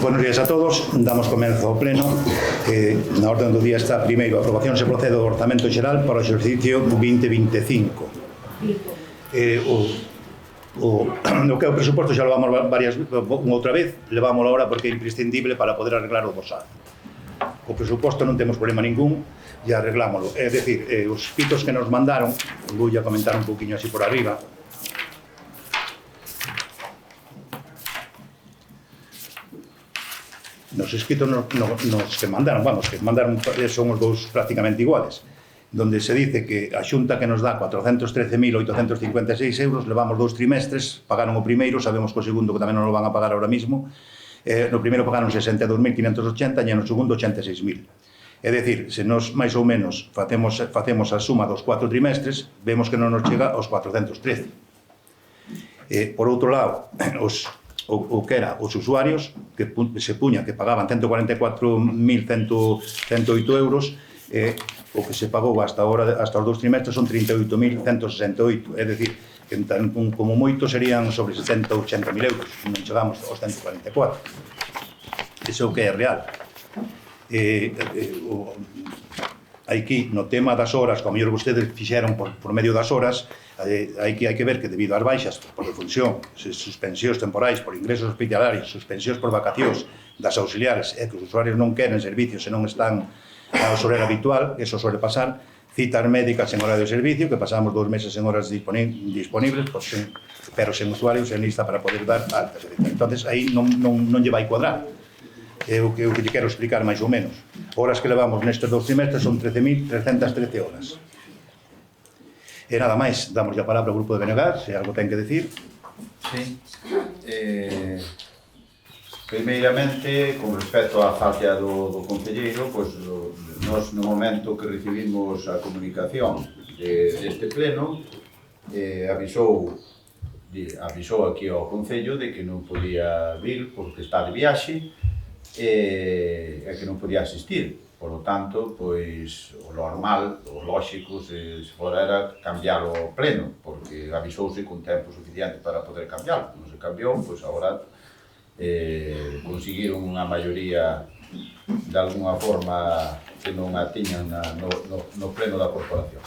Buenos días a todos. Damos comezo ao pleno. Na orden do día está, primeiro, a aprobación se procede do Orzamento Xeral para o exercicio 2025. No que é o presuposto xa levamos unha outra vez, levámoslo ahora porque é imprescindible para poder arreglar o dorsal. O presuposto non temos problema ningún e arreglámoslo. É dicir, os pitos que nos mandaron, vou a comentar un pouquinho así por arriba. Nos escritos nos que mandaron, son os dous prácticamente iguales, donde se dice que a Xunta que nos dá 413.856 euros, levamos 2 trimestres, pagaron o primeiro, sabemos que o segundo que tamén non lo van a pagar ahora mismo, no primeiro pagaron 62.580 e no segundo 86.000. É dicir, se nos máis ou menos facemos a suma dos 4 trimestres, vemos que non nos chega aos 413. Por outro lado, o que era os usuarios que se puña que pagaban 144.108 euros, o que se pagou hasta os 2 trimestres son 38.168, é dicir, que como moito serían sobre 70 ou 80.000 euros, non chegamos aos 144. Ese é o que é real. Aquí, no tema das horas, como mellor vostedes fixeron por medio das horas, hai que ver que debido ás baixas por defunción, suspensións temporais por ingresos hospitalarios, suspensións por vacacións das auxiliares, e que os usuarios non queren servicios se non están ao horario habitual, eso suele pasar, citas médicas en horario de servicio, que pasamos 2 meses en horas disponibles, pero sen usuarios en lista para poder dar altas. Entonces, aí non lle vai cuadrar. É o que lle quero explicar máis ou menos. Horas que levamos nestes 2 trimestres son 13.313 horas. E nada máis, damos a palabra ao grupo de BNG, se algo ten que decir. Sí. Primeiramente, con respecto á falta do concelleiro, pois, nos no momento que recibimos a comunicación deste pleno, avisou aquí ao concello de que non podía vir porque está de viaxe e que non podía asistir. Por lo tanto, pois, o normal, o lóxico, se fora era cambiálo ao pleno, porque avisouse con tempo suficiente para poder cambiálo. Non se cambiou, pois agora conseguiron unha maioría de alguna forma que non a tiñan no pleno da corporación.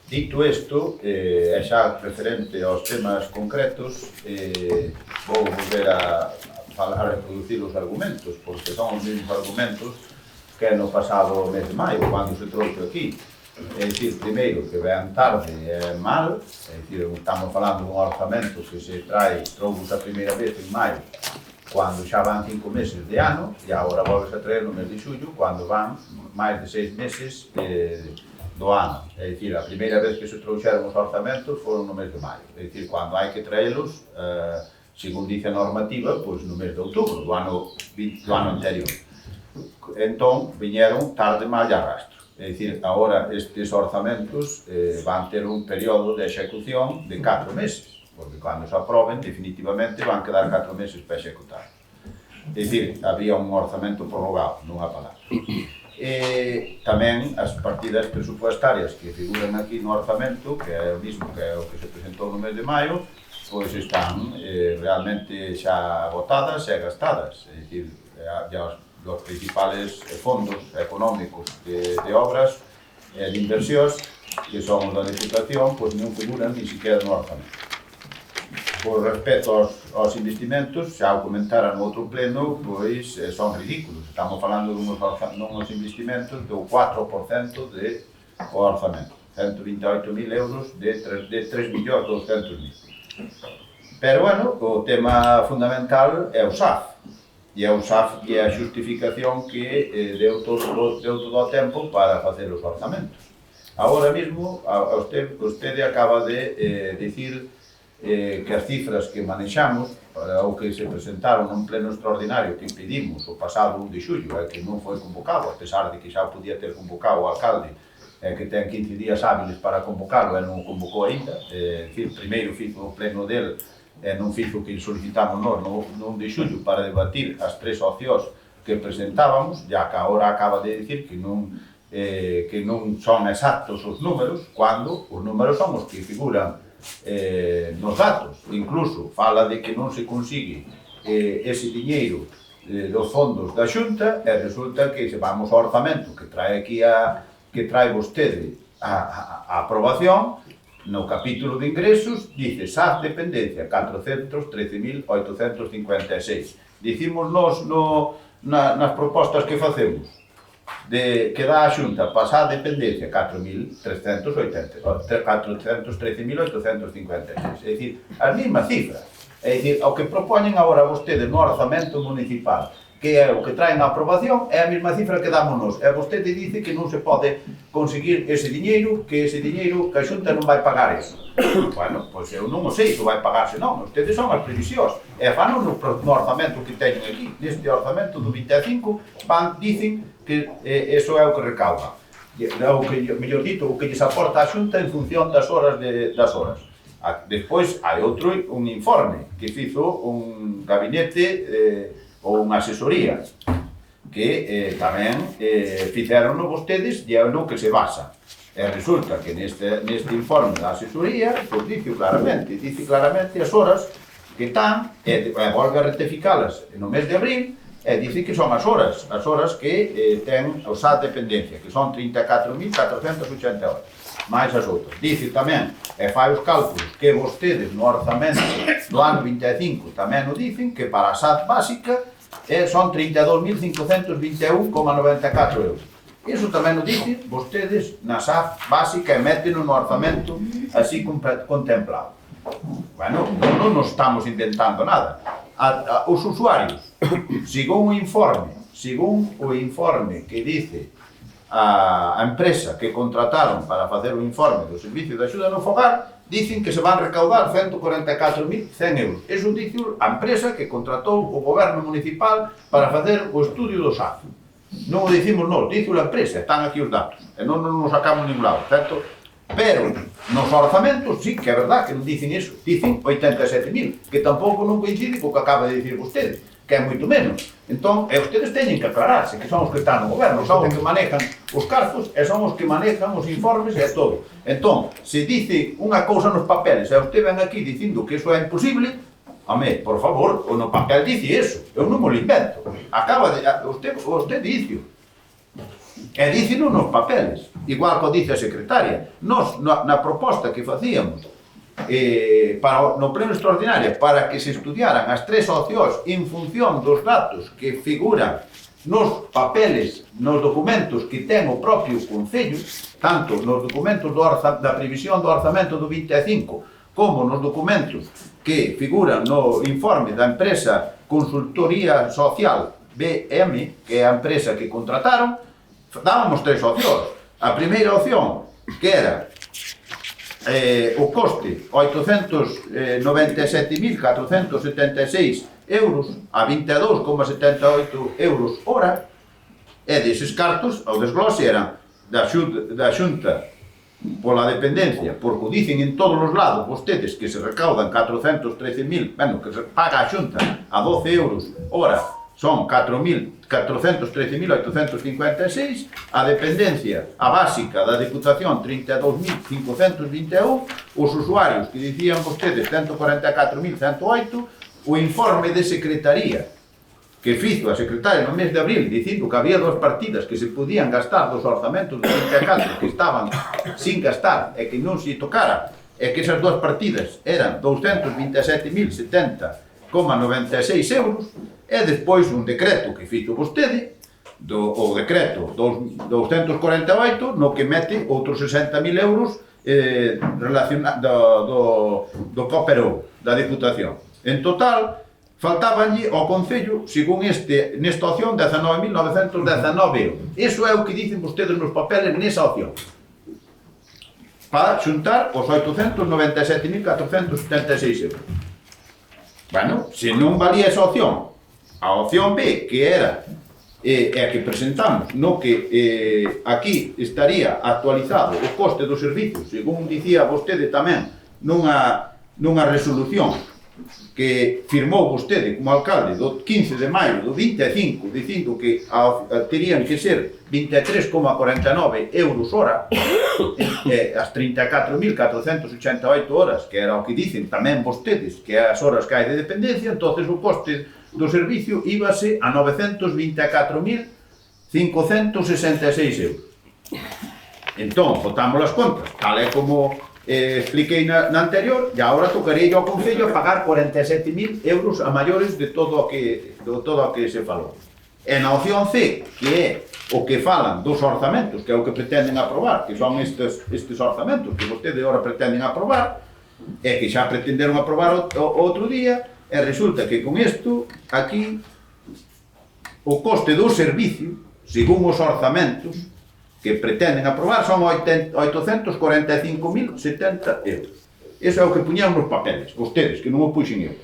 Dito isto, e xa referente aos temas concretos, vou volver a reproducir os argumentos, porque son os mesmos argumentos que no pasado mes de maio, cando se trouxe aquí. É dicir, primeiro, que ven tarde é mal, é dicir, estamos falando dun orzamento que se trouxe a primeira vez en maio, cando xa van 5 meses de ano, e agora volves a traer no mes de xullo, cando van máis de 6 meses do ano. É dicir, a primeira vez que se trouxeron os orzamentos foron no mes de maio. É dicir, cando hai que traelos, segundo dice a normativa, pois no mes de outubro do ano anterior. Entón, viñeron tarde mal e arrastro. É dicir, agora estes orzamentos van ter un período de execución de 4 meses, porque cando se aproben, definitivamente van quedar 4 meses para executar. É dicir, había un orzamento prorrogado, nunha palabra. E tamén as partidas presupuestarias que figuran aquí no orzamento, que é o mismo que é o que se presentou no mes de maio, pois están realmente xa votadas e gastadas. É dicir, os principales fondos económicos de obras e de inversións que son os da Diputación, pois non figuran ni siquiera no orzamento. Por respecto aos investimentos, xa o comentara no outro pleno, pois son ridículos. Estamos falando duns investimentos do 4% do orzamento, 128.000 euros de 3.200.000. Pero, bueno, o tema fundamental é o SAF. E é o SAF que é a xustificación que deu todo o tempo para facer os orzamentos. Agora mesmo, vostede acaba de dicir que as cifras que manexamos ou que se presentaron nun pleno extraordinario que pedimos o pasado 1 de xullo, que non foi convocado, a pesar de que xa podía ter convocado o alcalde, que ten 15 días hábiles para convocarlo e non o convocou ainda. Primeiro fizo o pleno del non fizo que solicitamos nós no 1 de xullo para debatir as 3 opcións que presentábamos, já que agora acaba de dicir que non son exactos os números, cando os números son os que figuran nos datos. Incluso fala de que non se consigue ese diñeiro dos fondos da Xunta e resulta que se vamos ao orzamento que trae aquí que trae vostede a aprobación. No capítulo de ingresos dice SAF dependencia 413.856. Dicimos nos nas propostas que facemos que dá a Xunta pasar a dependencia 413.856, é dicir, as mesmas cifras. É dicir, o que propoñen agora vostedes no orzamento municipal, que é o que traen a aprobación, é a mesma cifra que damos nos. E vostede dice que non se pode conseguir ese diñeiro, que a Xunta non vai pagar eso. Bueno, pois eu non o sei se vai pagarse, non. Vostedes son as previsións. E fan no orzamento que teñen aquí. Neste orzamento do 25, dicen que eso é o que recauda. Mellor dito, o que lles aporta a Xunta en función das horas. Despois, hai un informe que fizo un gabinete ou unha asesoría que tamén fixeron vostedes e é no que se basa. E resulta que neste informe da asesoría dice claramente as horas que están, e volve a rectificalas no mes de abril, e dice que son as horas que ten o SAT dependencia, que son 34.488, máis as outras. Dice tamén, e fai os cálculos, que vostedes no orzamento do ano 25 tamén o dicen, que para a SAT básica son 32.521,94 euros. Iso tamén o dicen vostedes na SAF básica e méteno no orzamento así contemplado. Bueno, non nos estamos inventando nada. Os usuarios, según o informe que dice a empresa que contrataron para facer o informe do servicio de axuda no fogar, dicen que se van recaudar 144.100 euros. Eso dice a empresa que contratou o goberno municipal para facer o estudio do SAF. Non o dicimos nós, dice a empresa, están aquí os datos, e non nos sacamos ningún lado, certo? Pero nos orzamentos sí que é verdad que non dicen iso, dicen 87.000, que tampouco non coincide co que acaba de dicir vostede, que é moito menos. Entón, ustedes teñen que aclararse, que son os que están no goberno, son os que manejan os cargos e son os que manejan os informes e todo. Entón, se dice unha cousa nos papeles e usted ven aquí dicindo que iso é imposible, por favor, o no papel dice iso, eu non mo lo invento. Usted dice e díceno nos papeles, igual que dice a secretaria. Nos, na proposta que facíamos no pleno extraordinario, para que se estudiaran as tres opcións en función dos datos que figuran nos papeles, nos documentos que ten o propio Concello, tanto nos documentos da previsión do orzamento do 25, como nos documentos que figuran no informe da empresa Consultoría Social BM, que é a empresa que contrataron, dábamos tres opcións. A primeira opción, que era o coste 897.476 euros a 22,78 euros hora, e deses cartos, o desglose eran da Xunta pola dependencia, porque o dicen en todos os lados vostedes que se recaudan 413.000, que se paga a Xunta a 12 euros hora, son 413.856, a dependencia, a básica da Deputación 32.521, os usuarios que dicían vostedes 144.108, o informe de secretaría que fizo a secretaria no mes de abril dicindo que había dos partidas que se podían gastar dos orzamentos do 24 que estaban sin gastar e que non se tocara, e que esas dos partidas eran 227.070,96 euros, e despois un decreto que fixo vostede, o decreto 248, no que mete outros 60.000 euros do Cooperou, da Diputación. En total, faltabanlle ao Concello, según nesta opción, 19.919 euros. Iso é o que dicen vostedes nos papeles nesa opción, para xuntar os 897.476 euros. Bueno, se non valía esa opción, a opción B, que era a que presentamos, no que aquí estaría actualizado o coste dos servicios, según dicía vostede tamén nunha resolución que firmou vostede como alcalde do 15 de maio do 25, dicindo que terían que ser 23,49 euros hora, as 34.488 horas, que era o que dicen tamén vostedes, que as horas que hai de dependencia, entonces o coste do servicio íbase a 924.566 euros. Entón, botamos as contas, tal é como expliquei na anterior, e agora tocaría ao Concello pagar 47.000 euros a maiores de todo o que se falou. E na opción C, que é o que falan dos orzamentos, que é o que pretenden aprobar, que son estes orzamentos que vostedes agora pretenden aprobar, e que xa pretenderon aprobar outro día, e resulta que con isto, aquí, o coste do servicio, según os orzamentos que pretenden aprobar, son 845.070 euros. Iso é o que puñeron nos papeles, vostedes, que non o puxen eu.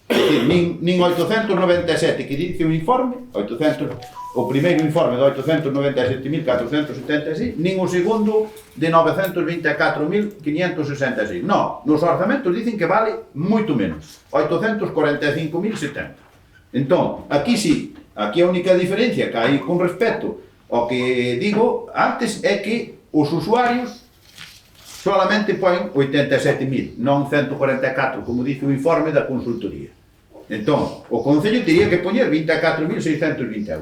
É dicir, nin 897 que dice o informe, o primeiro informe de 897.476, nin o segundo de 924.566. Non, nos orzamentos dicen que vale moito menos, 845.070. Entón, aquí sí, aquí a única diferencia que hai con respecto ao que digo antes é que os usuarios solamente poen 87.000, non 144, como dice o informe da consultoría. Entón, o Concello teria que poñer 24.621.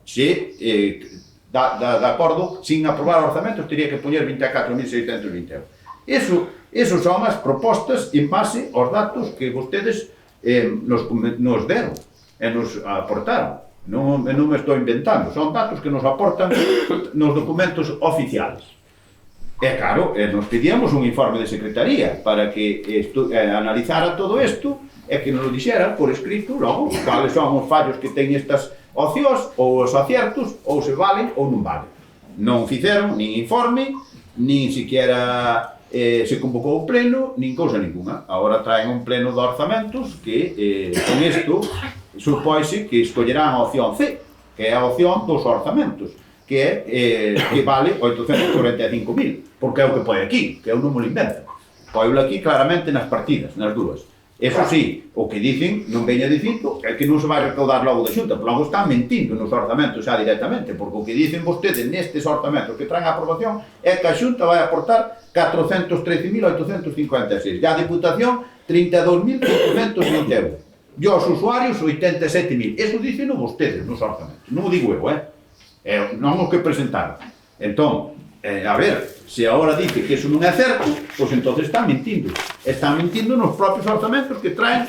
Se, de acordo, sin aprobar orzamentos, teria que poñer 24.621. Eso son as propostas en base aos datos que vostedes nos deron e nos aportaron. Non me estou inventando, son datos que nos aportan nos documentos oficiales. E claro, nos pedíamos un informe de Secretaría para que analizara todo isto e que nos lo dixera por escrito logo cales son os fallos que ten estas opcións ou os aciertos, ou se valen ou non valen. Non fixeron nin informe, nin siquiera se convocou o pleno, nin cousa ninguna. Agora traen un pleno de orzamentos que con isto supóise que escollerán a opción C, que é a opción dos orzamentos, que vale 845.000, porque é o que pode aquí, que eu non me lo invento. Poilo aquí claramente nas partidas, nas dúas. Eso sí, o que dicen, non veña dicindo, é que non se vai recaudar logo da Xunta, pero logo están mentindo nos orzamentos xa directamente, porque o que dicen vostedes nestes orzamentos que traen a aprobación é que a Xunta vai aportar 413.856, e a Diputación 32.520 euros, e os usuarios 87.000. Eso dicen vostedes nos orzamentos, non o digo eu, non o que presentaron. Entón, a ver, se agora dice que eso non é certo, pois entonces están mentindo. Están mentindo nos propios orzamentos que traen a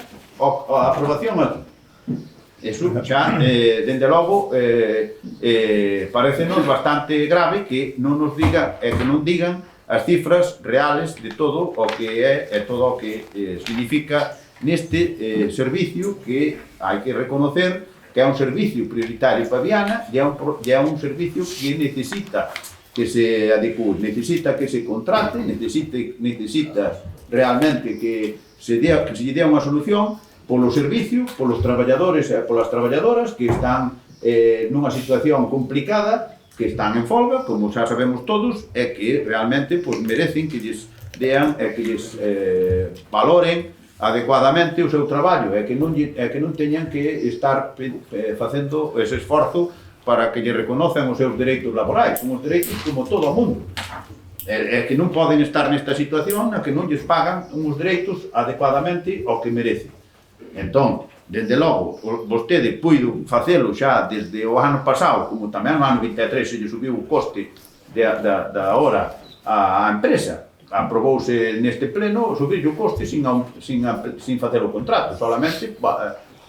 aprobación aquí. Eso xa, dende logo, parecenos bastante grave que non nos digan, que non digan as cifras reales de todo o que é e todo o que significa neste servicio que hai que reconocer que é un servicio prioritario para Viana e é un servicio que necesita que se adecue, necesita que se contrate, necesita realmente que se lle dé unha solución polo servicio, polos traballadores e polas traballadoras que están nunha situación complicada, que están en folga, como xa sabemos todos, e que realmente merecen que lles dean e que lles valoren adecuadamente o seu traballo e que non teñan que estar facendo ese esforzo para que lle reconozcan os seus dereitos laborais, os dereitos como todo o mundo. É que non poden estar nesta situación na que non lles pagan uns dereitos adecuadamente ao que merecen. Entón, dende logo, vostede puido facelo xa desde o ano pasado, como tamén no ano 23 se lle subiu o coste da hora á empresa. Aprobouse neste pleno subir o coste sin facer o contrato, solamente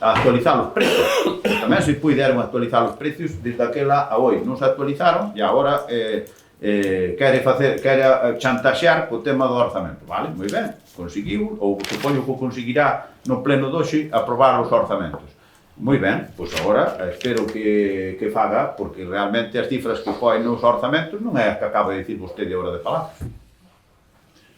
actualizar os precios. Tamén se puideron actualizar os precios desde aquela a hoy. Non se actualizaron e agora quere chantaxear co tema do orzamento. Vale, moi ben, conseguiu, ou supoño que conseguirá no pleno doxe aprobar os orzamentos. Moi ben, pois agora espero que faga, porque realmente as cifras que poen nos orzamentos non é as que acaba de dicir vostede a hora de falar.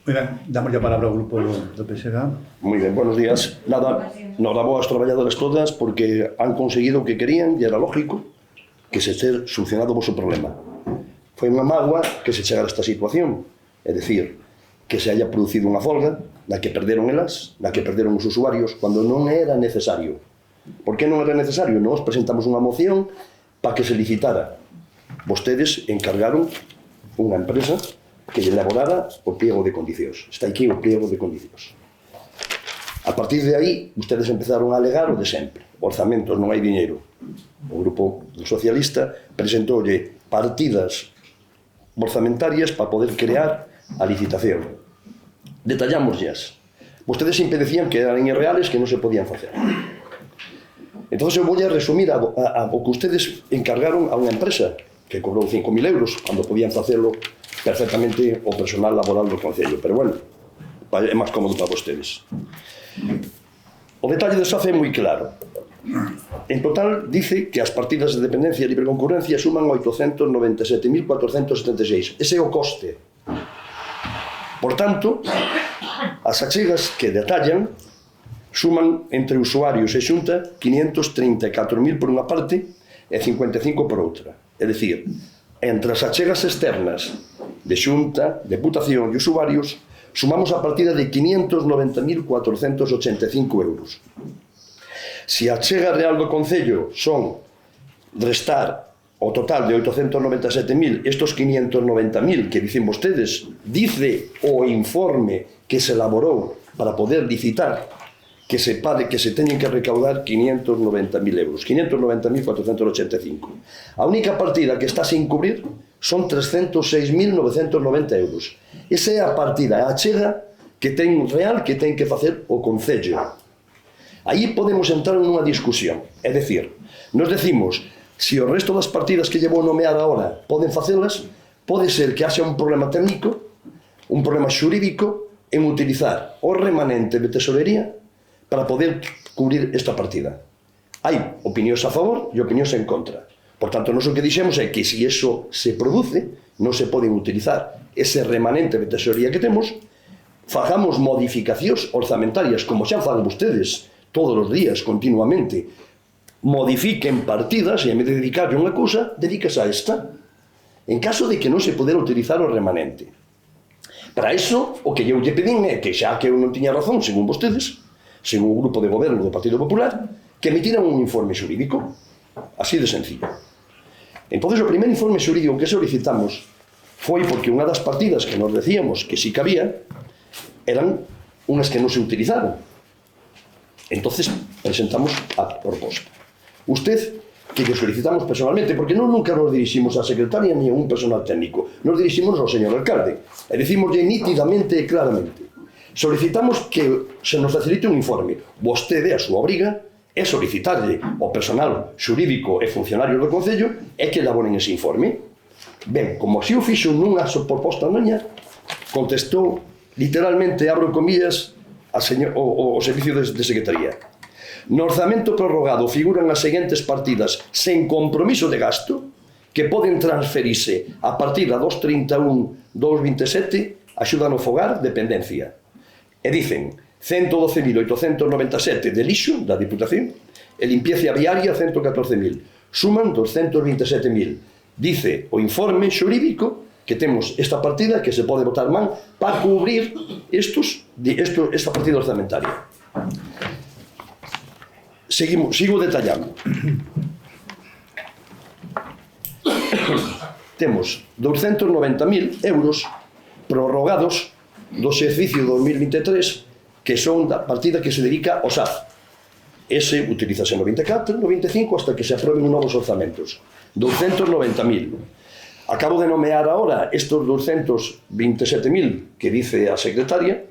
Moi ben, damos a palabra ao grupo do PSDG. Moi ben, buenos días. Nada, nos damos aos traballadores todas porque han conseguido o que querían e era lógico que se ter solucionado o vosso problema. Foi unha mágoa que se chegara a esta situación, é dicir, que se haya producido unha folga na que perderon elas, na que perderon os usuarios, cando non era necesario. Por que non era necesario? Nós presentamos unha moción para que se licitara. Vostedes encargaron unha empresa que elaborara o pliego de condicións. Está aquí o pliego de condicións. A partir de aí, ustedes empezaron a alegar o de sempre. Orzamentos, non hai diñeiro. O grupo socialista presentoulle partidas orzamentarias para poder crear a licitación. Detallámosllas. Vostedes sempre decían que eran irreales, que non se podían facer. Entón, eu vou a resumir o que ustedes encargaron a unha empresa que cobrou 5.000 euros, cando podían facelo perfectamente o personal laboral do Concello. Pero bueno, é máis cómodo para vostedes. O detalle do SAF é moi claro. En total, dice que as partidas de dependencia e libre concurrencia suman 897.476. Ese é o coste. Por tanto, as achegas que detallan suman entre usuarios e xunta 534.000 por unha parte e 55 por outra. É dicir, entre as achegas externas de xunta, deputación e usuarios, sumamos a partida de 590.485 euros. Se a achega real do Concello son restar o total de 897.000, estos 590.000 que dicen vostedes, dice o informe que se elaborou para poder licitar que se teñen que recaudar 590.000 euros, 590.485. A única partida que está sin cubrir son 306.990 euros. Esa é a partida, a achega que ten real que ten que facer o Concello. Aí podemos entrar nunha discusión. É dicir, nos decimos, se o resto das partidas que llevo nomear agora poden facelas, pode ser que haxa un problema técnico, un problema xurídico en utilizar o remanente de tesorería para poder cubrir esta partida. Hai opinións a favor e opinións en contra. Por tanto, nós o que dixemos é que se iso se produce, non se poden utilizar ese remanente de tesorería que temos, fagamos modificacións orzamentarias, como xa fan vostedes todos os días, continuamente. Modifiquen partidas e, en vez de dedicarlle unha cousa, dedícase a esta. En caso de que non se poder utilizar o remanente. Para iso, o que eu lle pedín é que, xa que eu non tiña razón, según vostedes, según o grupo de goberno do Partido Popular, que emitiran un informe xurídico. Así de sencillo. Entón, o primer informe xurídico que solicitamos foi porque unha das partidas que nos decíamos que sí que había eran unhas que non se utilizaron. Entón, presentamos a proposta. Usted, que lle solicitamos personalmente, porque non nunca nos diriximos á secretaria ni a un personal técnico, nos diriximos ao señor alcalde, e dicimoslle nítidamente e claramente: solicitamos que se nos facilite un informe. Vostede, a súa obriga, é solicitarlle ao personal xurídico e funcionario do Concello é que elaboren ese informe. Ben, como así o fixo nunha proposta noña, contestou literalmente, abro comillas, o servicio de secretaría: no orzamento prorrogado figuran as seguintes partidas sen compromiso de gasto que poden transferirse a partir da 231-227 axuda no fogar, dependencia. E dicen 112.897 de lixo da Diputación e limpieza viaria 114.000. Suman 227.000. Dice o informe xurídico que temos esta partida que se pode botar man para cubrir esta partida orzamentaria. Sigo detallando. Temos 290.000 euros prorrogados do exercicio 2023 que son da partida que se dedica ao SAF. Ese utilízase no 24, no 25 hasta que se aprueben novos orzamentos. 290.000. Acabo de nomear ahora estos 227.000 que dice a secretaria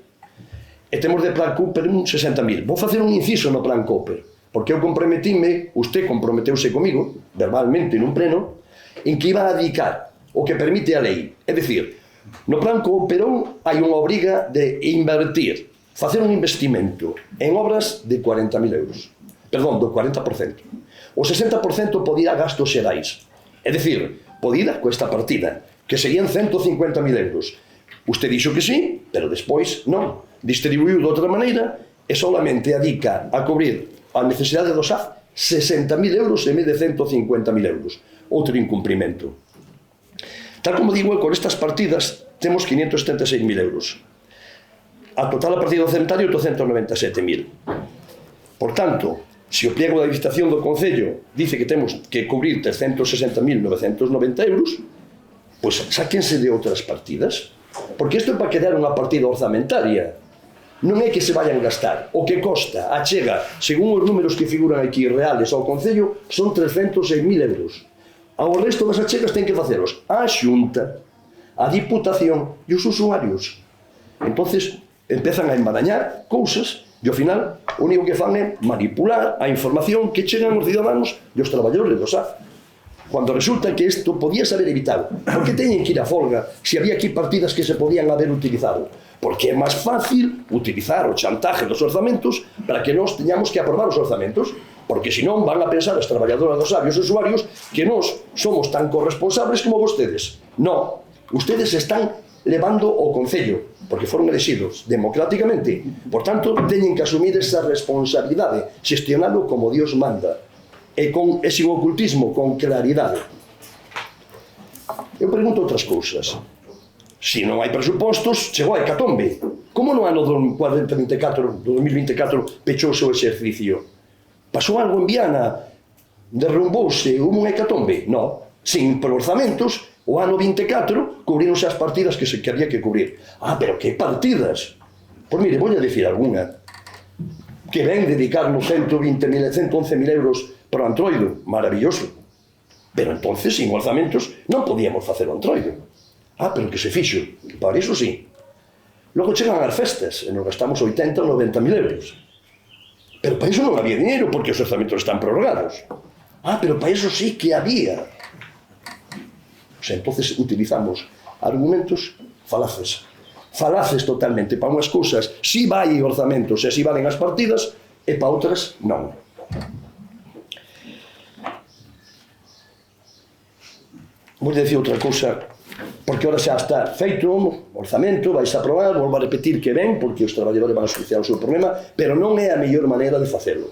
e temos de Plan Cooper un 60.000. Vou facer un inciso no Plan Cooper, porque eu comprometíme, usted comprometeuse comigo, verbalmente nun pleno, en que iba a dedicar o que permite a lei. É dicir, no Plan Cooper hai unha obriga de invertir, facer un investimento en obras de 40.000 euros. Perdón, do 40%. O 60% pode ir a gastos xerais. É dicir, pode ir a esta partida, que serían 150.000 euros. Usted dixo que sí, pero despois non. Distribuiu de outra maneira e solamente adica a cubrir a necesidade do SAF 60.000 euros en vez de 150.000 euros. Outro incumprimento. Tal como digo, con estas partidas temos 576.000 euros. A total a partida orzamentaria 897.000. Por tanto, se o pliego da licitación do Concello dice que temos que cubrir 360.990 euros, pois sáquense de outras partidas. Porque isto é para quedar unha partida orzamentaria. non é que se vayan gastar. O que costa, achega, según os números que figuran aquí reales ao Concello, son 306.000 euros. Ao resto das achegas ten que faceros a Xunta, a Diputación e os usuarios. Entonces, empezan a embarañar cousas e ao final o único que fan é manipular a información que chegan os ciudadanos e os traballadores do SAF. Cuando resulta que isto podía ser evitado. Por que teñen que ir a folga se había aquí partidas que se podían haber utilizado? Porque é máis fácil utilizar o chantaje dos orzamentos para que nós teñamos que aprobar os orzamentos, porque senón van a pensar as traballadoras dos sabios usuarios que nós somos tan corresponsables como vostedes. No, ustedes están levando o Concello, porque foron elegidos democráticamente. Por tanto, teñen que asumir esa responsabilidade, xestionalo como Dios manda, e sin ocultismo, con claridade. Eu pregunto outras cousas. Se non hai presupostos, chegou a hecatombe. Como no ano 2024 pechouse o exercicio? Pasou algo en Viana? Derrumbouse? Hubo unha hecatombe? No. Sin orzamentos, o ano 24 cubrironse as partidas que se había que cubrir. Ah, pero que partidas? Pois mire, vou a decir algunha. Que ven dedicarnos 111.000 euros para o Antroido. Maravilloso. Pero entonces, sin orzamentos, non podíamos facer o Antroido. Ah, pero que se fixo. Para iso sí. Logo chegan as festas e nos gastamos 80 ou 90.000 euros. Pero para iso non había dinero porque os orzamentos están prorrogados. Ah, pero para iso sí que había. O sea, entonces utilizamos argumentos falaces. Falaces totalmente. Para unhas cousas si vai orzamentos e si valen as partidas e para outras non. Vou dicir outra cousa, porque ahora xa está feito o orzamento, vais a aprobar, volvo a repetir que ven, porque os traballadores van a solucionar o seu problema, pero non é a mellor maneira de facelo.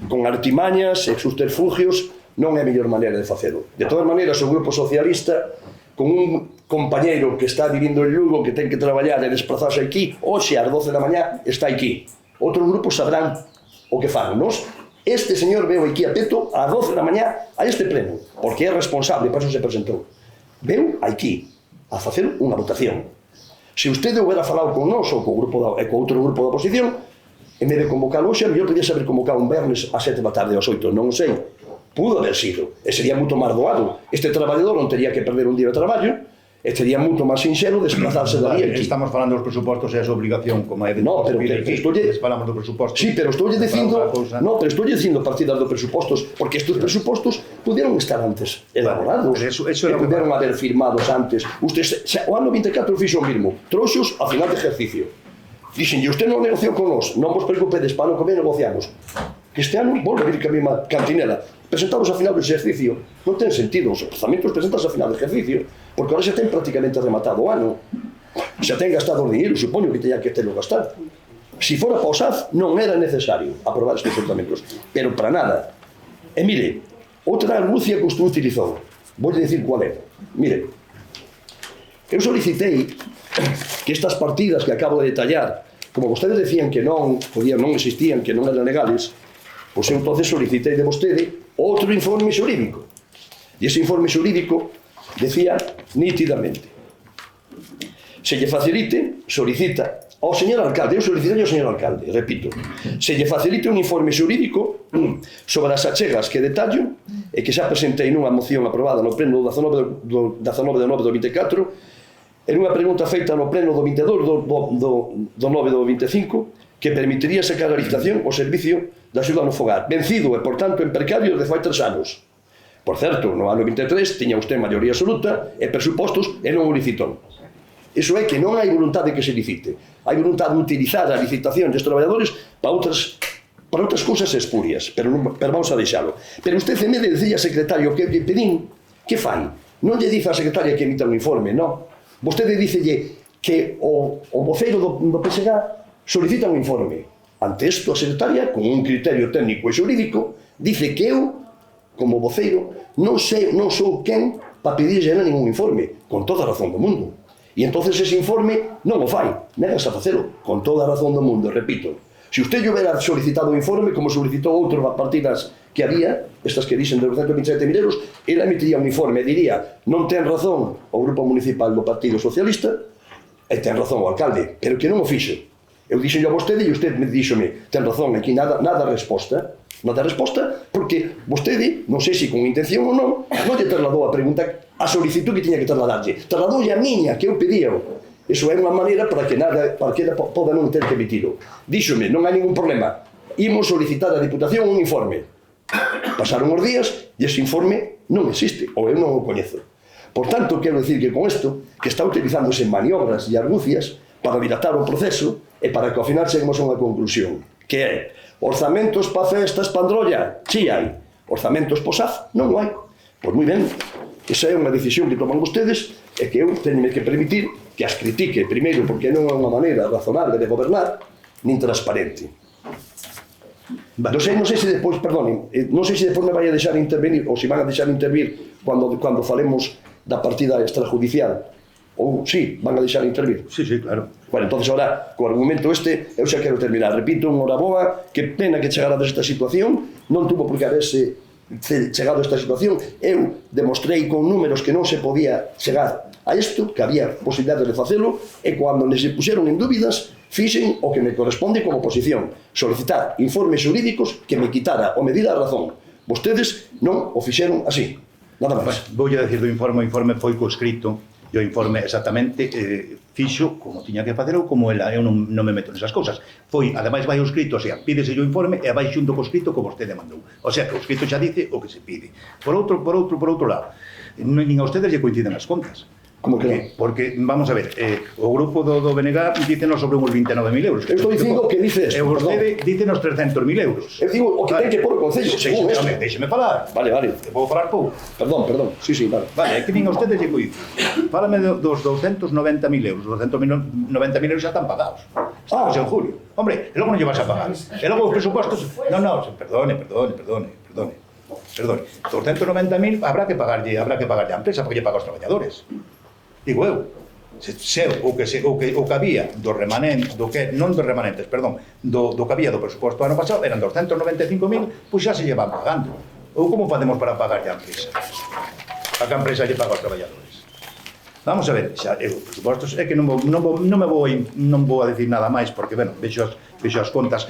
Con artimañas e subterfugios non é a mellor maneira de facelo. De todas maneiras, o Grupo Socialista, con un compañeiro que está vivindo en Lugo, que ten que traballar e desplazarse aquí, hoxe ás 12 da mañá está aquí. Outros grupos sabrán o que fan. Nos, este señor veu aquí a Peto ás 12 da mañá a este pleno, porque é responsable, para iso se presentou. Veu aquí a facer unha votación. Se usted houbera falado con nós ou co outro grupo da oposición, en vez de convocar hoxe, a mellor podías haber convocado un vernes a 7 da tarde aos 8, non sei. Pudo haber sido, e sería moito máis doado. Este traballador non tería que perder un día de traballo, e sería moito máis sinxelo desplazarse dali aquí. Estamos falando dos presupostos e a súa obligación, como é de... No, pero falamos dos presupostos. Sí, pero estou dicindo... No, pero estou dicindo partidas dos presupostos, porque estes presupostos pudieron estar antes elaborados. E pudieron haber firmados antes. O ano 24 fixo o mismo. Trouxos a final de ejercicio. Dixenlle, usted non negociou con nós, non vos preocupedes, para non comer negociamos. Este ano volve a vir que a mesma cantinela. Presentados a final do exercicio. Non ten sentido, os orzamentos presentas a final de ejercicio, porque ahora xa ten prácticamente rematado o ano. Xa ten gastado o dinheiro, supoño que teña que terlo gastar. Si fora para o SAF, non era necesario aprobar estes orzamentos, pero para nada. E mire, outra argucia que usted utilizou, vou dicir cual é. Mire, eu solicitei que estas partidas que acabo de detallar, como vostedes decían que non existían, que non eran legales, pois eu entonces solicitei de vostede outro informe xurídico. E ese informe xurídico decía nítidamente: se lle facilite, solicita ao señor alcalde, eu solicitei ao señor alcalde, repito, se lle facilite un informe xurídico sobre as achegas que detallo e que xa presentei nunha moción aprobada no pleno do 19 de 9 do 24, en unha pregunta feita no pleno do 22 do 9 do 25, que permitiría sacar a licitación o servicio de axuda no fogar, vencido e, por tanto, en precario desde fai 3 anos. Por certo, no ano 23 tiña usted maioría absoluta e presupostos e non o licitou. Iso é que non hai voluntade que se licite. Hai voluntade de utilizar a licitación dos traballadores para outras cousas espurias, pero vamos a deixalo. Pero usted, en vez de decir a secretario que pedín, que fai? Non lle dice a secretaria que emita un informe, non. Vostede dicelle que o voceiro do PSG solicita un informe. Ante isto, a secretaria, con un criterio técnico e xurídico, dice que eu, como voceiro, non sou quen para pedirlle ningún informe, con toda a razón do mundo. E entonces ese informe non o fai, negas a facelo, con toda a razón do mundo, repito. Se usted lle hubiera solicitado o informe, como solicitou outras partidas que había, estas que dixen de 227.000 euros, ela emitiría un informe e diría: non ten razón o Grupo Municipal do Partido Socialista e ten razón o alcalde, pero que non o fixo. Eu dixenlle a vostede e vostede me díxome, ten razón, aquí nada resposta, porque vostede, non sei se con intención ou non lle trasladou a pregunta, a solicitud que tiña que trasladarlle. Trasladoulle a miña, que eu pedío. Iso é unha maneira para que poda non ter que emitirlo. Díxome, non hai ningún problema, imos solicitar a Diputación un informe. Pasaron os días e ese informe non existe, ou eu non o coñezo. Por tanto, quero dicir que con isto, que está utilizándose maniobras e argucias para dilatar o proceso e para que ao final cheguemos a unha conclusión, que é orzamentos pa festas pandrolla, si hai. Orzamentos po SAF, non o hai. Pois moi ben, esa é unha decisión que toman vostedes e que eu teño que permitir que as critique, primeiro, porque non é unha maneira razonable de gobernar, nin transparente. Non sei se depois, perdonen, non sei se depois me vai a deixar intervenir, ou se van a deixar intervir cando falemos da partida extrajudicial. Ou, sí, van a deixar intervir. Sí, claro. Bueno, entonces, ahora, co argumento eu xa quero terminar. Repito, unha hora boa, que pena que chegara desta situación, non tuvo por que haberse chegado a esta situación. Eu demostrei con números que non se podía chegar a isto, que había posibilidades de facelo, e cando les puxeron en dúbidas, fixen o que me corresponde como oposición, solicitar informes xurídicos que me quitara ou me dira a razón. Vostedes non o fixeron así. Nada máis. Vou a decir do informe, o informe foi coescrito, e o informe exactamente fixo como tiña que facer ou como ela, eu non me meto nesas cousas. Foi, ademais vai o escrito, o sea, pídese o informe e vai xunto co escrito como vostede mandou. O sea, que o escrito xa dice o que se pide. Por outro lado, nin a ustedes lle coinciden as contas. Como que non? Porque, vamos a ver, o grupo do BNG dícenos sobre uns 29.000 euros. Eu estou dicindo que dice esto, e vostede dícenos 300.000 euros. Eu digo o que ten que pôr o Concello, según esto. Deixeme falar. Vale. Vou falar pouco. Perdón. Sí, vale. Vale, é que nin a ustedes lle coinciden. Fálame dos 290.000 euros. Os 290.000 euros xa están pagados. Estamos en julio. Hombre, e logo non lle vas a pagar. E logo os presupostos... Non, perdone. 290.000 habrá que pagarlle a empresa porque lle paga aos traballadores. Digo eu, o que había do que había do presuposto do ano pasado eran 295.000, pois xa se llevan pagando. Ou como facemos para pagarlle a empresa? A que a empresa lle paga aos traballadores? Vamos a ver, xa, os presupostos, é que non vou a decir nada máis, porque, bueno, vexo as contas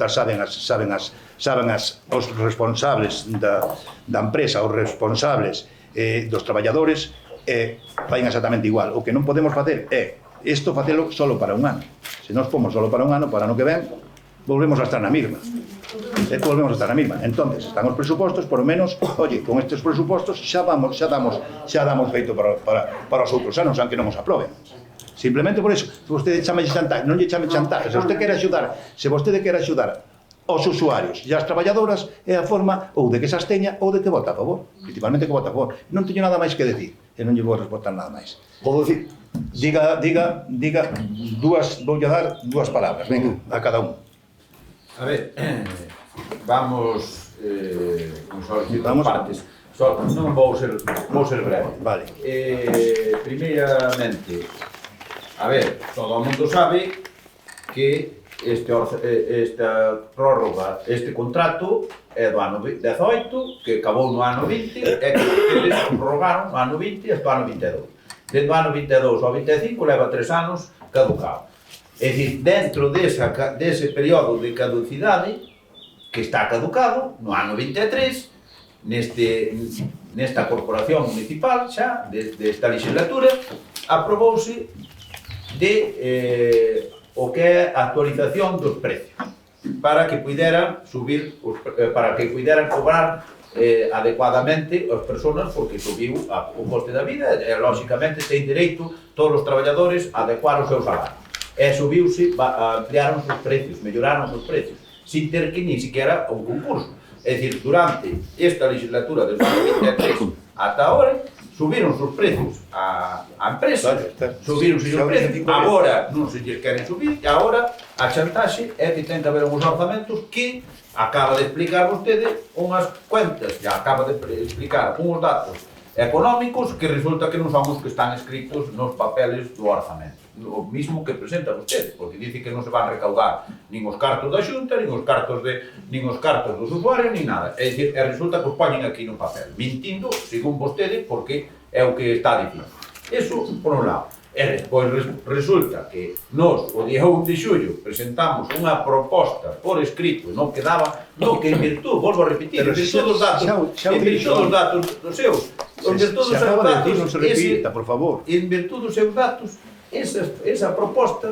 saben os responsables da empresa, os responsables dos traballadores, fain exactamente igual. O que non podemos facer é isto facelo solo para un ano. Se nos fomos solo para un ano, para ano que ven volvemos a estar na mesma. Entonces, están os presupostos, por lo menos, oye, con estes presupostos xa damos feito para os outros anos, aunque non os aproben. Simplemente por eso, se vostede chame chantaje, non lle chame chantaje. Se vostede quere axudar aos usuarios e ás traballadoras, é a forma ou de que se absteña ou de que vota a favor, principalmente que vota a favor. Non teño nada máis que decir, e non lle vou responder nada máis. Podo decir? Diga, voulle dar dúas palabras, venga, a cada un. A ver, vamos solicitando partes. Non vou ser breve. Vale. Primeiramente, a ver, todo o mundo sabe que esta prórroga, este contrato é do ano 18, que acabou no ano 20, e que eles prorrogaron no ano 20 e hasta o ano 22. Dentro do ano 22 ao 25 leva 3 anos caducado. É dicir, dentro dese período de caducidade, que está caducado, no ano 23, nesta corporación municipal xa, desta legislatura, aprobouse o que é a actualización dos precios para que puideran cobrar adecuadamente as persoas, porque subiu o coste da vida e lógicamente ten dereito todos os traballadores a adecuar o seu salario. E subiuse, ampliaron os precios, melloraron os precios, sin ter que ni siquiera un concurso. É dicir, durante esta legislatura del 2023 ata ahora, subiron os precios a empresa, subiron os precios, agora non se lles queren subir, e agora a chantaxe é que ten que haber uns orzamentos que acaba de explicar vostede unhas cuentas, e acaba de explicar uns datos económicos que resulta que non son os que están escritos nos papeles do orzamento. O mismo que presenta vostede, porque dice que non se van recaudar nin os cartos da Xunta, nin os cartos dos usuarios, nin nada. É dicir, resulta que os poñen aquí no papel, mintindo, según vostede, porque é o que está dicindo. Eso, por un lado. E despois resulta que nós, o día 1 de xullo, presentamos unha proposta por escrito, non quedaba, non que en virtud, volvo a repetir, en virtud dos datos, en virtud dos datos dos seus, en virtud dos seus datos, non se repita, por favor. en virtud dos seus datos, esa proposta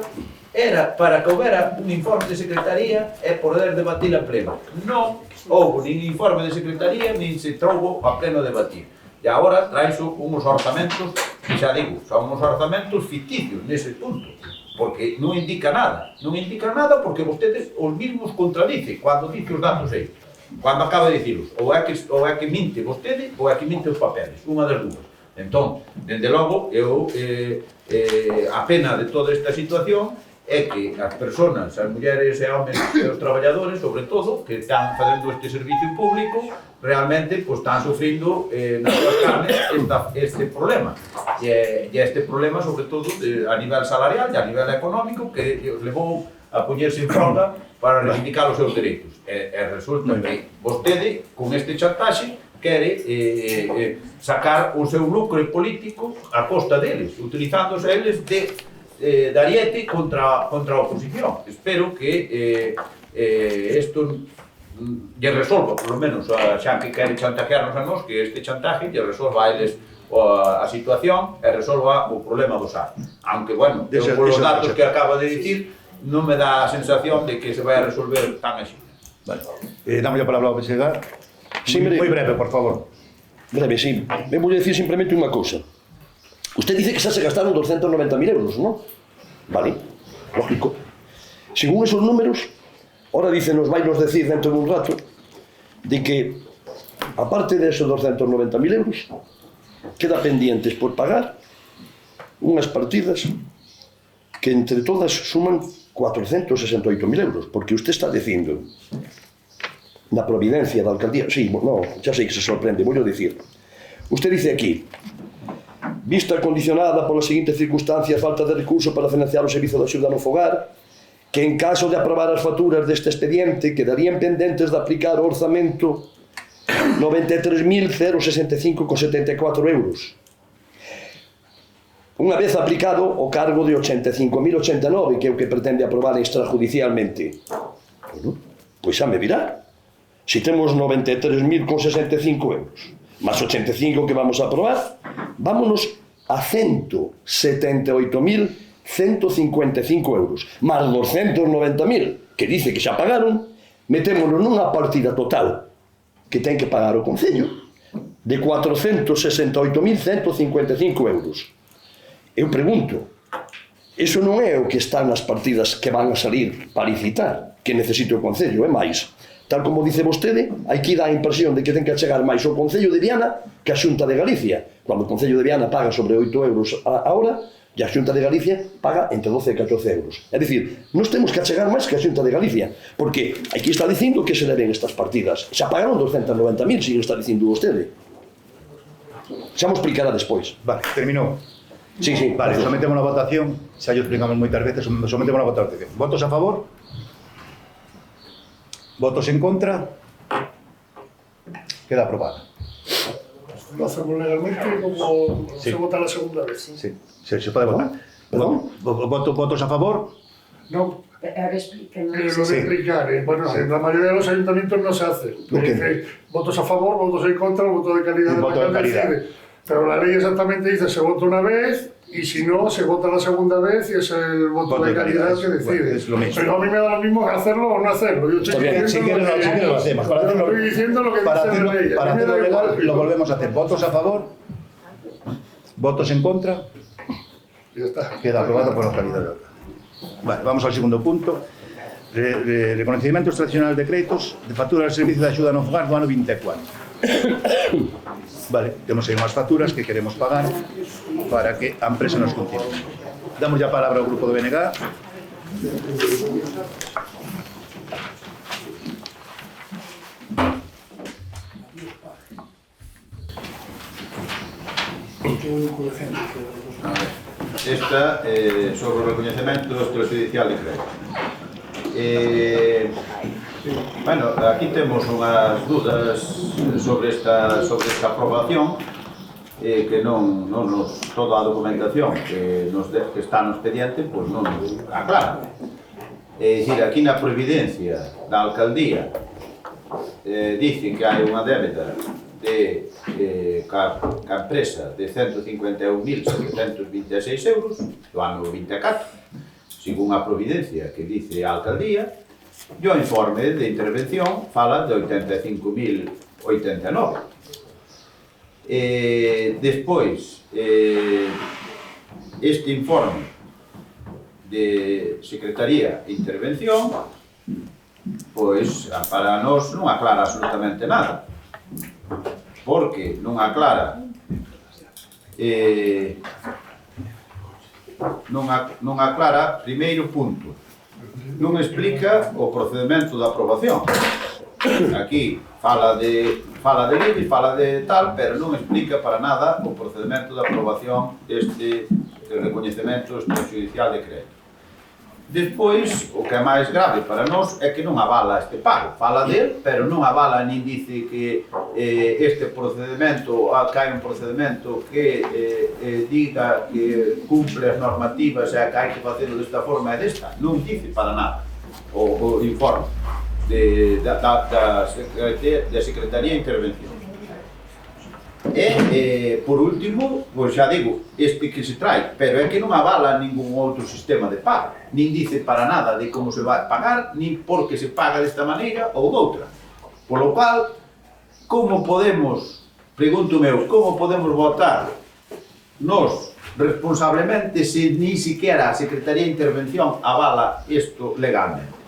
era para que houbera un informe de secretaría e poder debatir a pleno. Non houve nin informe de secretaría, nin se troubo a pleno debatir. E agora traixo uns orzamentos, que xa digo, son uns orzamentos ficticios nese punto, porque non indica nada. Non indica nada porque vostedes os mismos contradice cando dice os datos aí. Cando acaba de dicilos, ou é que minte vostede ou é que minte os papeles, unha das dúas. Entón, dende logo, a pena de toda esta situación é que as persoas, as mulleres e homens e os traballadores, sobre todo, que están facendo este servicio público, realmente están sufrindo nas súas carnes este problema. E este problema, sobre todo, a nivel salarial e a nivel económico, que os levou a poñerse en folga para reivindicar os seus dereitos. E resulta que vostede, con este chantaxe, quere sacar o seu lucro político a costa deles, utilizándose eles de ariete contra a oposición. Espero que isto lle resolva, por lo menos, xa que quere chantajearnos a nós, que este chantaje lle resolva a eles a situación e resolva o problema do SAR. Aunque, bueno, por os datos que acaba de dicir, non me dá a sensación de que se vai a resolver tan así. Vale. Damos a palabra ao presidente. Sí, Moi breve, por favor. Breve, sí. Me voy a decir simplemente unha cousa. Usted dice que xa se gastaron 290.000 euros, ¿no? Vale, lógico. Según esos números, ahora nos vai nos decir dentro de un rato de que, aparte de esos 290.000 euros, queda pendientes por pagar unhas partidas que entre todas suman 468.000 euros, porque usted está dicindo na providencia da alcaldía, sí, no, xa sei que se sorprende, vou dicir. Usted dice aquí: vista condicionada pola seguinte circunstancia, falta de recurso para financiar o servizo de axuda no fogar, que en caso de aprobar as facturas deste expediente quedarían pendentes de aplicar o orzamento 93.065,74 euros. Unha vez aplicado o cargo de 85.089, que é o que pretende aprobar extrajudicialmente. Bueno, pois xa me dirá. Se temos 93.065 euros, máis 85 que vamos a aprobar, vámonos a 178.155 euros, máis 290.000 que dice que xa pagaron, metémonos nunha partida total que ten que pagar o Concello de 468.155 euros. Eu pregunto, iso non é o que está nas partidas que van a salir para licitar, que necesite o Concello, é máis. Tal como dice vostede, aquí dá a impresión de que ten que chegar máis o Concello de Viana que a Xunta de Galicia. Cando o Concello de Viana paga sobre 8 euros a hora, e a Xunta de Galicia paga entre 12 e 14 euros. É dicir, nos temos que achegar máis que a Xunta de Galicia, porque aquí está dicindo que se deben estas partidas. Xa pagaron 290.000, si está dicindo vostede. Xa mo explicará despois. Vale, terminou. Sí, sí. Vale, sometemos a votación, xa yo explicamos moitas veces, sometemos a votación. Votos a favor? Votos en contra? Queda aprobada. Lo hacemos legalmente como Sí. se vota la segunda vez. Sí, se puede votar. Perdón. ¿Votos a favor? No, Ahora expliquen. lo de Sí. explicar. Bueno, Sí. en la mayoría de los ayuntamientos no se hace. ¿Por qué? Dice votos a favor, votos en contra, voto de calidad. El voto de alcalde calidad. decide. Pero la ley exactamente dice se vota una vez y si no, se vota la segunda vez y es el voto de calidad que decide. Bueno, es lo mismo. Pero a mí me da lo mismo hacerlo o no hacerlo. Yo Está bien, si quieres lo hacemos. Para hacerlo, estoy diciendo lo que para dice la ley. A para mí me hacerlo da legal, igual. lo volvemos a hacer. ¿Votos a favor? ¿Votos en contra? Ya está. Queda aprobado por la calidad. Vale, vamos al segundo punto. Reconocimiento extraccional de créditos de factura del servicio de ayuda no fogar do ano 24. Vale, temos aí unhas facturas que queremos pagar para que a empresa nos continue. Damos ya palabra ao grupo do BNG. Esta sobre o recoñecemento extrajudicial de crédito. Bueno, aquí temos unhas dudas sobre esta aprobación que non toda a documentación que está no expediente pois non aclara. É dicir, aquí na providencia da alcaldía dice que hai unha débeda ca empresa de 151.726 euros do ano 24, según a providencia que dice a alcaldía, e o informe de intervención fala de 85.089. Despois, este informe de Secretaría de Intervención, pois, para nós non aclara absolutamente nada, porque non aclara non aclara, primeiro punto, non explica o procedimento de aprobación. Aquí fala de lei, fala de tal, pero non explica para nada o procedimento de aprobación deste recoñecemento extrajudicial de crédito. Despois, o que é máis grave para nós é que non avala este pago. Fala del, pero non avala nin dice que este procedimento, que hai un procedimento que diga que cumple as normativas e que hai que facelo desta forma e desta. Non dice para nada o informe da Secretaría de Intervención. E, por último, pois xa digo, este que se trae, pero é que non avala ningún outro sistema de pago, nin dice para nada de como se vai pagar, nin por que se paga desta maneira ou doutra. Por lo cual, como podemos, pregunto meu, como podemos votar nos responsablemente se ni siquiera a Secretaría de Intervención avala isto legalmente?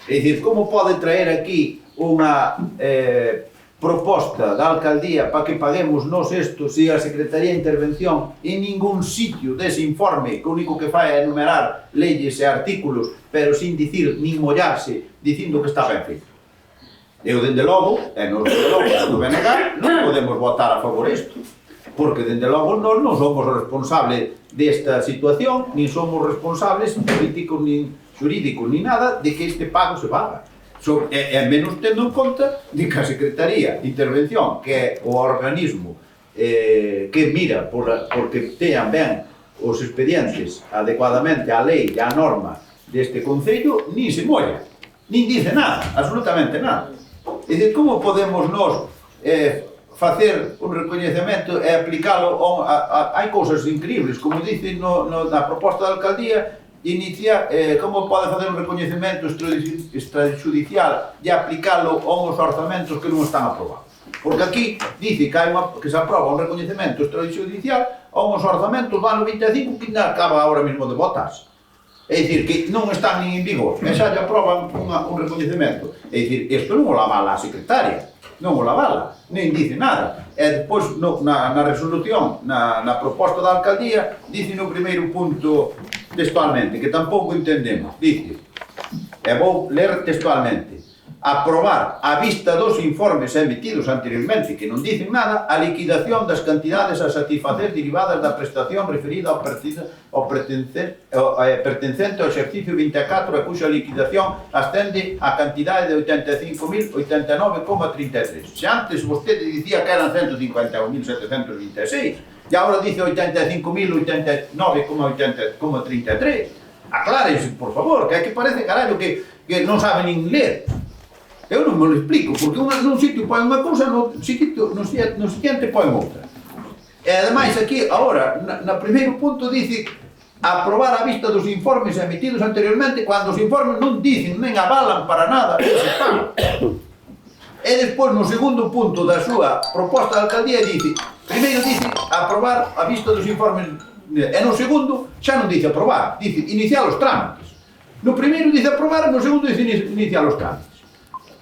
É dicir, como pode traer aquí unha proposta da alcaldía para que paguemos nós isto se a Secretaría de Intervención en ningún sitio dese informe que o único que fai é enumerar leyes e artículos pero sin dicir nin mollarse dicindo que está ben feito? Eu, dende logo, non podemos votar a favor isto, porque, dende logo, nós non somos responsables desta situación, nin somos responsables políticos, nin xurídicos, nin nada, de que este pago se paga. E menos tendo en conta de que a Secretaría de Intervención, que é o organismo que mira porque tean ben os expedientes adecuadamente á lei e á norma deste Concello, nin se molla, nin dice nada, absolutamente nada. É dicir, como podemos nós facer un recoñecemento e aplicalo? Hai cousas increíbles, como dice na proposta da alcaldía, inicia como pode facer un recoñecemento extrajudicial e aplicalo a uns orzamentos que non están aprobados. Porque aquí dice que se aproba un recoñecemento extrajudicial a uns orzamentos do ano 25 que non acaba ahora mesmo de votarse. É dicir, que non están nin en vigor, e xa lle aproban un recoñecemento. É dicir, isto non o avala a secretaria, non o avala, nen dice nada. E depois, na resolución, na proposta da alcaldía, dice no primeiro punto textualmente, que tampouco entendemos, dice, e vou ler textualmente, aprobar a vista dos informes emitidos anteriormente, que non dicen nada, a liquidación das cantidades a satisfacer derivadas da prestación referida ao pertencente ao exercicio 24 e cuxa liquidación ascende a cantidade de 85.089,33. Se antes vostede dicía que eran 151.726, e agora dice 85.089,33. Aclárense, por favor, que aquí parece, carallo, que non saben nin ler. Eu non me lo explico, porque nun sitio põe unha cousa, no siguiente põe outra. E ademais aquí, agora, no primeiro punto dice aprobar a vista dos informes emitidos anteriormente, cando os informes non dicen, nen avalan para nada ese pago. E despois, no segundo punto da súa proposta de alcaldía, dice, primeiro dice aprobar a vista dos informes, e no segundo xa non dice aprobar, dice iniciar os trámites. No primeiro dice aprobar, no segundo dice iniciar os trámites.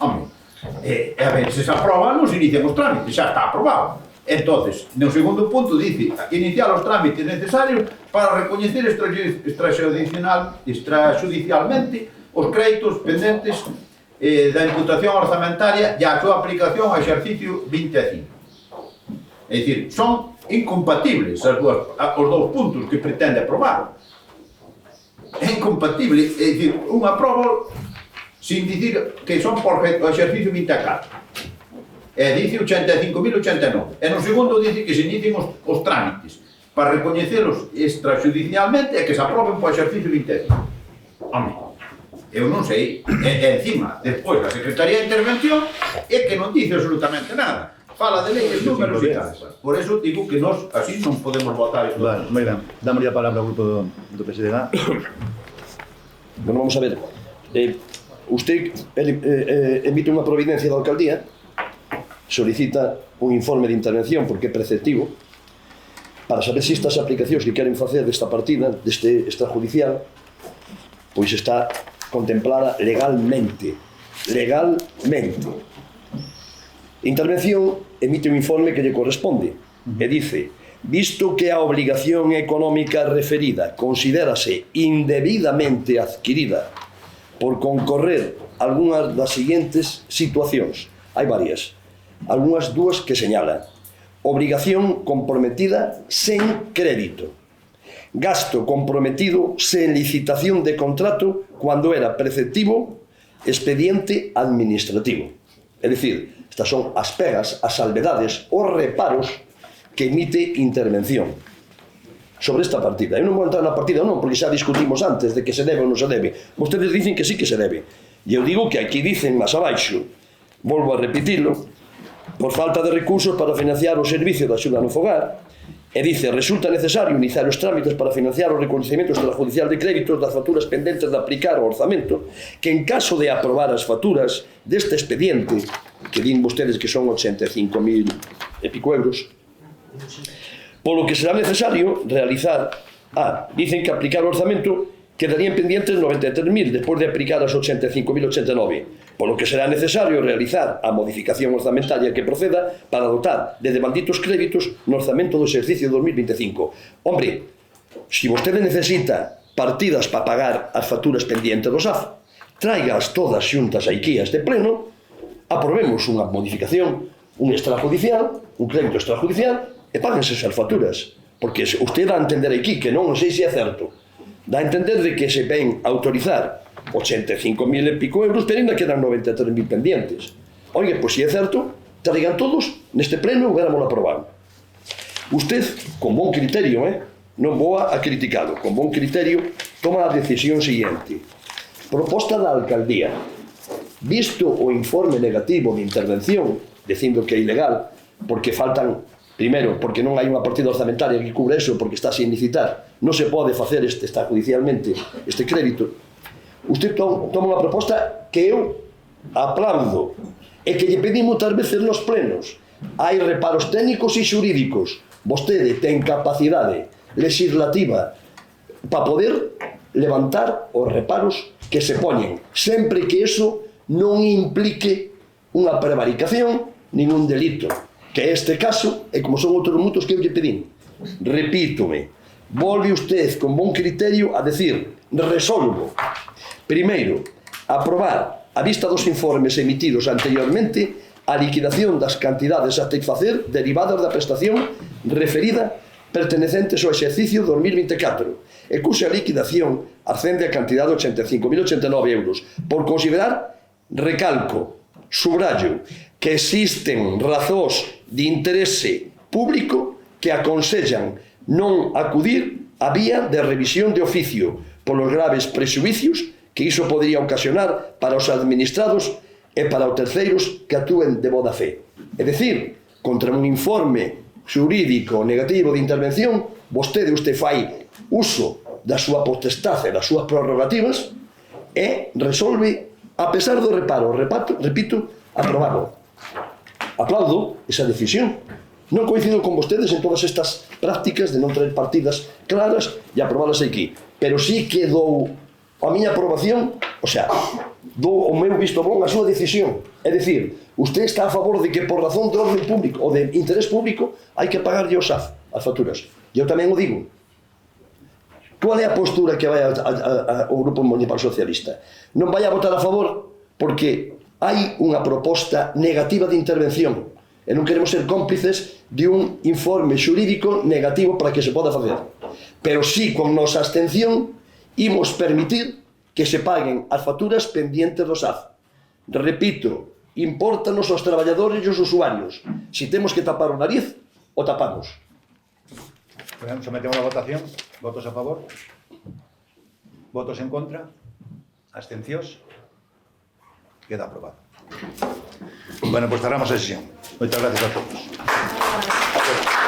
Home, a ver, se se aproba, non se inician os trámites, xa está aprobado. Entonces, no segundo punto dice iniciar os trámites necesarios para recoñecer extrajudicialmente os créditos pendentes da imputación orzamentaria e a súa aplicación ao exercicio 25. É dicir, son incompatibles os dous puntos que pretende aprobar. É incompatible, é dicir, un aprobo sin dicir que son por o exercicio 24. E dice 85.089. E no segundo dice que se inicien os trámites para recoñecelos extrajudicialmente e que se aproben para o exercicio 25. Home, eu non sei. E encima, despois, a Secretaría de Intervención é que non dice absolutamente nada. Fala de leyes, números e tal. Por eso digo que nós así non podemos votar isto. Vale, moi ben. Damos a palabra ao grupo do PSDG. Bueno, vamos a ver. Usted emite unha providencia da alcaldía, solicita un informe de intervención porque é preceptivo para saber se estas aplicacións que queren facer desta partida, deste extrajudicial, pois está contemplada legalmente. Intervención emite un informe que lle corresponde e dice: visto que a obligación económica referida considérase indebidamente adquirida por concorrer algunhas das seguintes situacións. Hai varias. Algunhas dúas que señalan: obligación comprometida sen crédito, gasto comprometido sen licitación de contrato cuando era preceptivo expediente administrativo. É dicir, estas son as pegas, as salvedades, os reparos que emite intervención sobre esta partida. Eu non vou entrar na partida non, porque xa discutimos antes de que se debe ou non se debe. Vostedes dicen que sí que se debe. E eu digo que aquí dicen máis abaixo, volvo a repetilo, por falta de recursos para financiar o servicio de axuda no fogar, e dice: resulta necesario iniciar os trámites para financiar o recoñecemento extrajudicial de créditos das facturas pendentes de aplicar ao orzamento, que en caso de aprobar as facturas deste expediente, que din vostedes que son 85.000 e pico euros, polo que será necesario realizar, dicen que aplicar o orzamento quedarían pendientes 93.000 despois de aplicar as 85.089, polo que será necesario realizar a modificación orzamentaria que proceda para dotar de devanditos créditos no orzamento do exercicio 2025. Hombre, se vostede necesita partidas para pagar as facturas pendientes do SAF, traigas todas xuntas aquí a este pleno, aprobemos unha modificación, un extrajudicial, un crédito extrajudicial, e páguense as facturas, porque usted dá a entender aquí que non sei se é certo, dá a entender de que se ven a autorizar 85.000 e pico euros, pero ainda quedan 93.000 pendientes. Oye, pois se é certo, traigan todos neste pleno e hubiéramos aprobado. Usted, con bon criterio, non vou a criticado, con bon criterio, toma a decisión siguiente. Proposta da alcaldía. Visto o informe negativo de intervención, dicindo que é ilegal, porque faltan, primeiro, porque non hai unha partida orzamentaria que cubre eso, porque está sin licitar, non se pode facer extrajudicialmente este crédito. Usted toma unha proposta que eu aplaudo e que lle pedimos tal veces nos plenos. Hai reparos técnicos e xurídicos. Vostede ten capacidade legislativa para poder levantar os reparos que se poñen, sempre que eso non implique unha prevaricación nin un delito, que é este caso, e como son outros mutos que eu lle pedín. Repítome, volve usted con bon criterio a decir: resolvo. Primeiro, aprobar, a vista dos informes emitidos anteriormente, a liquidación das cantidades a satisfacer derivadas da prestación referida pertenecentes ao exercicio 2024, e cuxa liquidación ascende a cantidade de 85.089 euros, por considerar, recalco, subrayo, que existen razóns de interese público que aconsellan non acudir a vía de revisión de oficio polos graves prexuicios que iso podría ocasionar para os administrados e para os terceiros que actúen de boa fe. É dicir, contra un informe xurídico negativo de intervención, vostede fai uso da súa potestade, das súas prerrogativas, e resolve, a pesar do reparo, repito, aprobarlo. Aplaudo esa decisión. Non coincido con vostedes en todas estas prácticas de non traer partidas claras e aprobalas aquí, pero sí que dou a miña aprobación, o sea, dou o meu visto bon a súa decisión. É dicir, usted está a favor de que por razón de orden público ou de interés público hai que pagarlle o SAF, as facturas. E eu tamén o digo. Qual é a postura que vai ao Grupo Municipal Socialista? Non vai a votar a favor porque hai unha proposta negativa de intervención e non queremos ser cómplices de un informe xurídico negativo para que se poda facer. Pero sí, con nosa abstención, imos permitir que se paguen as facturas pendientes do SAF. Repito, Impórtanos aos traballadores e aos usuarios. Si temos que tapar o nariz, o tapamos. Sometemos a votación. Votos a favor? Votos en contra? Abstencións? Queda aprobado. Bueno, pues cerramos a sesión. Moitas gracias a todos.